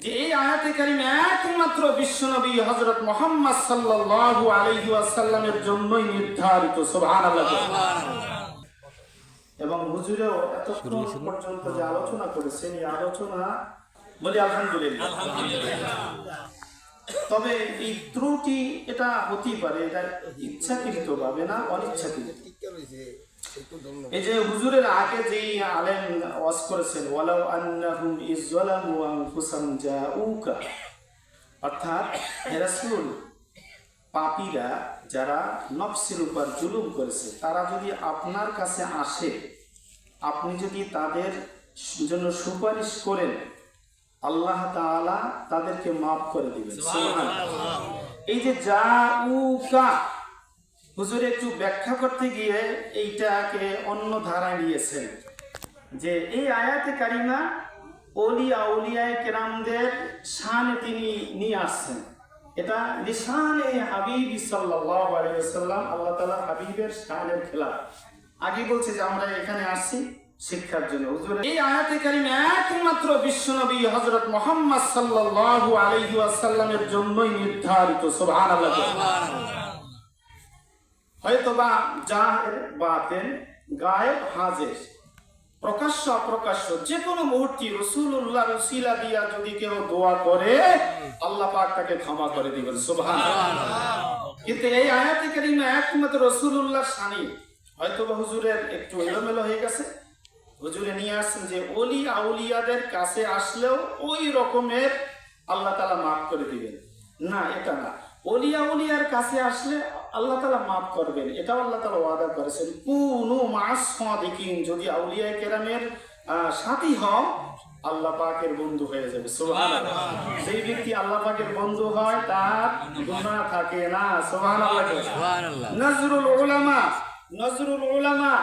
যে এই আয়াতে কারিমা একমাত্র বিশ্বনবী হযরত মুহাম্মদ সাল্লাল্লাহু আলাইহি ওয়াসাল্লামের জন্যই নির্ধারিত। সুবহানাল্লাহ। এবং হুজুরেও এতক্ষণ পর্যন্ত যে আলোচনা করেছেন, এই আলোচনা বলি আলহামদুলিল্লাহ। তবে এই ত্রুটি এটা হতেই পারে, এটা ইচ্ছাকৃত ভাবে না, অনিচ্ছাকৃত। এই যে হুজুরের আগে যেই আলেম ওয়াজ করেছেন, ওয়ালাউ আন্নাহুম ইযলামু আনফুসাহুম জাউকা, অর্থাৎ হে রাসূল, পাপীরা যারা নফসের উপর জুলুম করেছে তারা যদি আপনার কাছে আসে, আপনি যদি তাদের জন্য সুপারিশ করেন, আল্লাহ তাআলা তাদেরকে মাফ করে দিবেন। সুবহানাল্লাহ। এই যে জাউকা, হুজুর একটু ব্যাখ্যা করতে গিয়ে এইটাকে অন্য ধারায় নিয়েছেন যে এই আয়াতে কারিমা ওলি আউলিয়ায়ে কেরামদের শানে তিনি নিয়ে আসছেন। এটা লিসানে হাবিব সাল্লাল্লাহু আলাইহি ওয়াসাল্লাম, আল্লাহ তাআলা হাবিবের শানের খেলাফ। আগে বলছে যে আমরা এখানে আসছি শিক্ষার জন্য। হুজুর এই আয়াতে কারিমা একমাত্র বিশ্বনবী হযরত মুহাম্মদ সাল্লাল্লাহু আলাইহি ওয়াসাল্লামের জন্যই নির্ধারিত। সুবহানাল্লাহ। হয়তোবা জাহের বাতেন, গায়েব হাজির, প্রকাশ্য অপ্রকাশ্য যে কোনো মুহূর্তে রাসূলুল্লাহর উসিলা দিয়া যদি কেউ দোয়া করে, আল্লাহ পাক তাকে ক্ষমা করে দিবেন। সুবহানাল্লাহ। কিন্তু এই আয়াতে কারিমা একমাত্র রাসূলুল্লাহর শানি। হয়তোবা হুজুরের একটু এলোমেলো হয়ে গেছে। হুজুরে নিয়ে আসছেন যে ওলি আউলিয়াদের কাছে আসলেও ওই রকমের আল্লাহ তাআলা মাফ করে দিবেন। না, এটা না। ওলি আউলিয়ার কাছে আসলে আল্লাহ তাআলা মাফ করবেন, এটাও আল্লাহ তাআলা ওয়াদা করেছেন। কুনু মা'আস সাদিকিন, যদি আউলিয়া কেরামের সাথী হও, আল্লাহ পাকের বন্ধু হয়ে যাবে। সুবহানাল্লাহ। যেই ব্যক্তি আল্লাহ পাকের বন্ধু হয় তার গুনাহ থাকে না। সুবহানাল্লাহ। সুবহানাল্লাহ। নজরুল উলামা, নজরুল উলামা,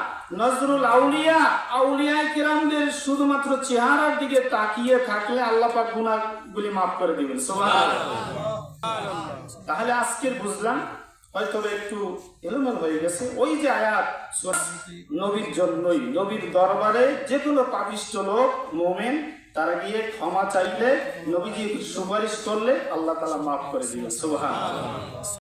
নজরুল আউলিয়া, আউলিয়ায়ে কেরামদের শুধুমাত্র চেহারার দিকে তাকিয়ে থাকলে আল্লাহ পাক গুনাহগুলি মাফ করে দিবেন। সুবহানাল্লাহ। তাহলে আজকের বুঝলাম, হয়তো একটু এলোমেলো হয়ে গেছে। ওই যে আয়াত নবীর জন্যই, নবীর দরবারে যে কোনো পাপিষ্ঠ লোক মুমিন তারা গিয়ে ক্ষমা চাইলে, নবীজি সুপারিশ করলে আল্লাহ তাআলা মাফ করে দিবেন। সুবহানাল্লাহ।